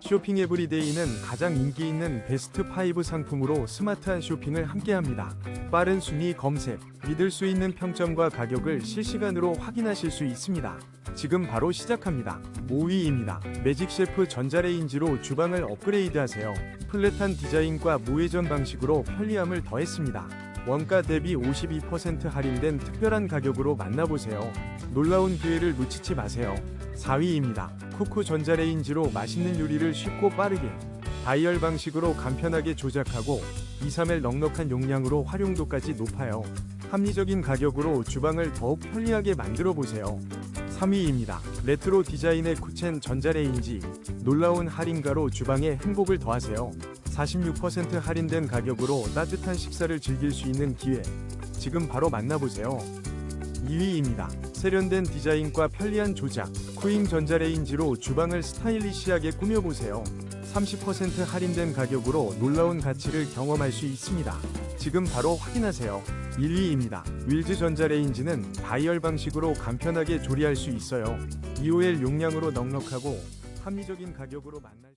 쇼핑 에브리데이는 가장 인기 있는 베스트 5 상품으로 스마트한 쇼핑을 함께합니다. 빠른 순위 검색, 믿을 수 있는 평점과 가격을 실시간으로 확인하실 수 있습니다. 지금 바로 시작합니다. 5위입니다. 매직셰프 전자레인지로 주방을 업그레이드하세요. 플랫한 디자인과 무회전 방식으로 편리함을 더했습니다. 원가 대비 52% 할인된 특별한 가격으로 만나보세요. 놀라운 기회를 놓치지 마세요. 4위입니다. 쿠쿠 전자레인지로 맛있는 요리를 쉽고 빠르게 다이얼 방식으로 간편하게 조작하고 2~3일 넉넉한 용량으로 활용도까지 높아요. 합리적인 가격으로 주방을 더욱 편리하게 만들어 보세요. 3위입니다. 레트로 디자인의 쿠첸 전자레인지, 놀라운 할인가로 주방에 행복을 더하세요. 46% 할인된 가격으로 따뜻한 식사를 즐길 수 있는 기회, 지금 바로 만나보세요. 2위입니다. 세련된 디자인과 편리한 조작, 쿠잉 전자레인지로 주방을 스타일리시하게 꾸며보세요. 30% 할인된 가격으로 놀라운 가치를 경험할 수 있습니다. 지금 바로 확인하세요. 1위입니다. 윌즈 전자레인지는 다이얼 방식으로 간편하게 조리할 수 있어요. 2OL 용량으로 넉넉하고 합리적인 가격으로 만나